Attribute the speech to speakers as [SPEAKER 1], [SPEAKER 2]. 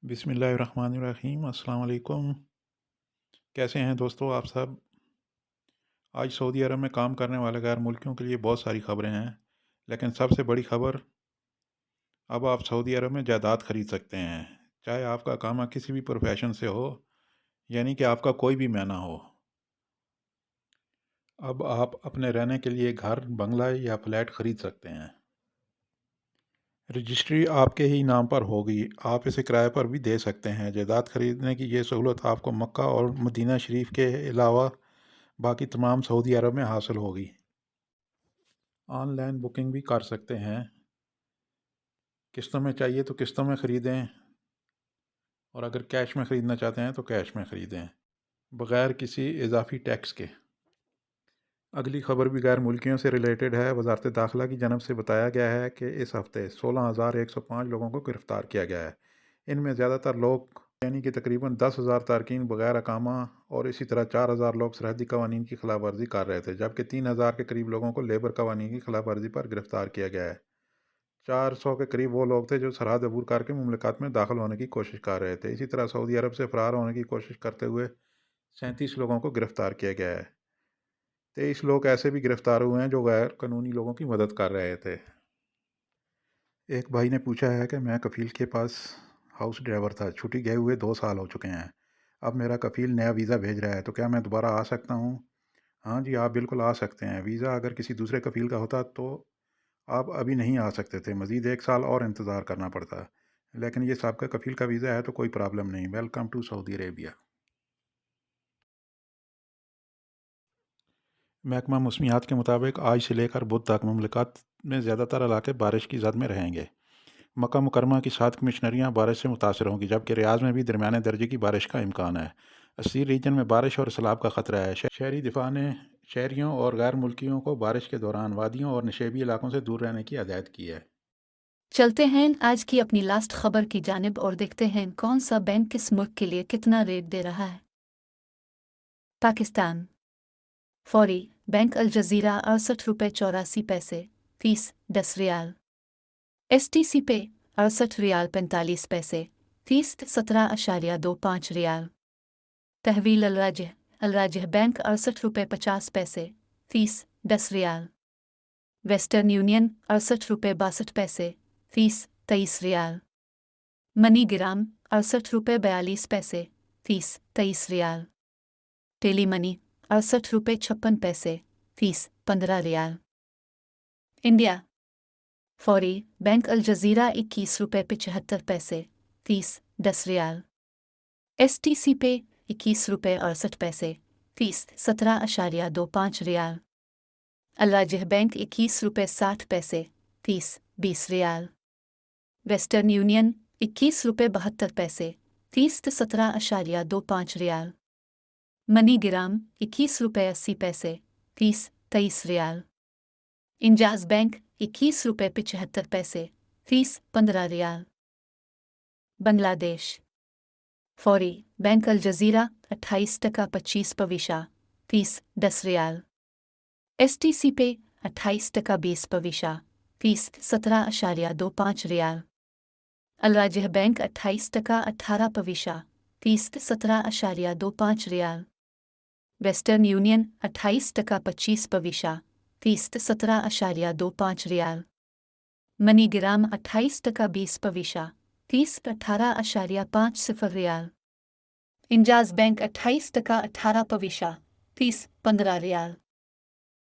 [SPEAKER 1] बिस्मिल्लाहिर्रहमानिर्रहीम। अस्सलाम वालेकुम। कैसे हैं दोस्तों आप सब? आज सऊदी अरब में काम करने वाले गैर मुल्कियों के लिए बहुत सारी ख़बरें हैं, लेकिन सबसे बड़ी ख़बर, अब आप सऊदी अरब में जायदाद ख़रीद सकते हैं। चाहे आपका काम किसी भी प्रोफेशन से हो, यानी कि आपका कोई भी मेहना हो। अब आप अपने रहने के लिए घर, बंगला या फ्लैट ख़रीद सकते हैं। रजिस्ट्री आपके ही नाम पर होगी। आप इसे किराए पर भी दे सकते हैं। जायदाद खरीदने की ये सहूलत आपको मक्का और मदीना शरीफ के अलावा बाकी तमाम सऊदी अरब में हासिल होगी। ऑनलाइन बुकिंग भी कर सकते हैं। किस्तों में चाहिए तो किस्तों में ख़रीदें, और अगर कैश में ख़रीदना चाहते हैं तो कैश में ख़रीदें, बग़ैर किसी इजाफ़ी टैक्स के। अगली ख़बर भी गैर मुल्कियों से रिलेटेड है। वज़ारत दाखिला की जानब से बताया गया है कि इस हफ़्ते 16,105 लोगों को गिरफ़्तार किया गया है। इनमें ज़्यादातर लोग, यानी कि तकरीबन 10,000 तारकीन बग़ैर अकामा, और इसी तरह 4,000 लोग सरहदी कवानीन की खिलाफ वर्जी कर रहे थे, जबकि 3,000 के करीब लोगों को लेबर कवानीन की खिलाफ वर्जी पर गिरफ़्तार किया गया है। 400 के करीब वो लोग थे जो सरहद अबूर करके मुमलिकत में दाखिल होने की कोशिश कर रहे थे। इसी तरह सऊदी अरब से फ़रार होने की कोशिश करते हुए 37 लोगों को गिरफ़्तार किया गया है। 23 लोग ऐसे भी गिरफ़्तार हुए हैं जो गैर कानूनी लोगों की मदद कर रहे थे। एक भाई ने पूछा है कि मैं कफ़ील के पास हाउस ड्राइवर था, छुट्टी गए हुए 2 साल हो चुके हैं। अब मेरा कफ़ील नया वीज़ा भेज रहा है, तो क्या मैं दोबारा आ सकता हूँ? हाँ जी, आप बिल्कुल आ सकते हैं। वीज़ा अगर किसी दूसरे कफ़ील का होता तो आप अभी नहीं आ सकते थे, मज़ीद 1 साल और इंतज़ार करना पड़ता। लेकिन ये साबिक़ा कफ़ील का वीज़ा है तो कोई प्रॉब्लम नहीं। Welcome to Saudi Arabia. महकमा मौसमियात के मुताबिक आज से लेकर बुध तक मुमलिकत में ज़्यादातर इलाके बारिश की ज़द में रहेंगे। मक्का मुकरमा की 7 कमिश्नरियाँ बारिश से मुतासर होंगी, जबकि रियाज में भी दरमियाने दर्जे की बारिश का इम्कान है। अस्सी रीजन में बारिश और सैलाब का ख़तरा है। शहरी दिफा ने शहरियों और गैर मुल्कियों को बारिश के दौरान वादियों और नशेबी इलाकों से दूर रहने की हिदायत की है।
[SPEAKER 2] चलते हैं आज की अपनी लास्ट खबर की जानिब और देखते हैं कौन सा बैंक किस मुल्क के लिए कितना रेट दे रहा है। पाकिस्तान फौरी बैंक अल जजीरा 68 रुपये 84 पैसे फीस 10 रियाल। STC पे 68 रियाल 45 पैसे फीस 17.25 रियाल। तहवील अलराजह बैंक 68 रुपये 50 पैसे फीस 10 रियाल। वेस्टर्न यूनियन 68 रुपये 62 पैसे फीस 23 रियाल। मनी ग्राम 68 रुपये 42 पैसे फीस 23 रियाल। टेली मनी 68 रुपये 56 पैसे फीस 15 रियाल। इंडिया फौरी बैंक अल जजीरा 21 रुपये 75 पैसे फीस 10 रियाल। STC पे 21 रुपये 68 पैसे फीस 17.25 रियाल। अलराजह बैंक 21 रुपये 60 पैसे फीस 20 रियाल। वेस्टर्न यूनियन 21 रुपये 72 पैसे फीस 17.25 रियाल। मनी ग्राम 21 रुपये 80 पैसे फीस 23 रियाल। इंजाज बैंक 21 रुपये 75 पैसे फीस 15 रियाल। बांग्लादेश फौरी बैंक अल जजीरा 28 टका 25 पविशा फीस 10 रियाल। STC पे 28 टका 20 पविशा फीस 17.25 रियाल। अलराजह बैंक 28 टका 18 पविशा फीस 17.25 रियाल। वेस्टर्न यूनियन 28 टका 25 पविशा फीस 17.25 रियाल। मनी ग्राम 28 टका 20 पविशा फीस 18.50 रियाल। इंजाज बैंक 28 टका 18 पविशा फीस 15 रियाल।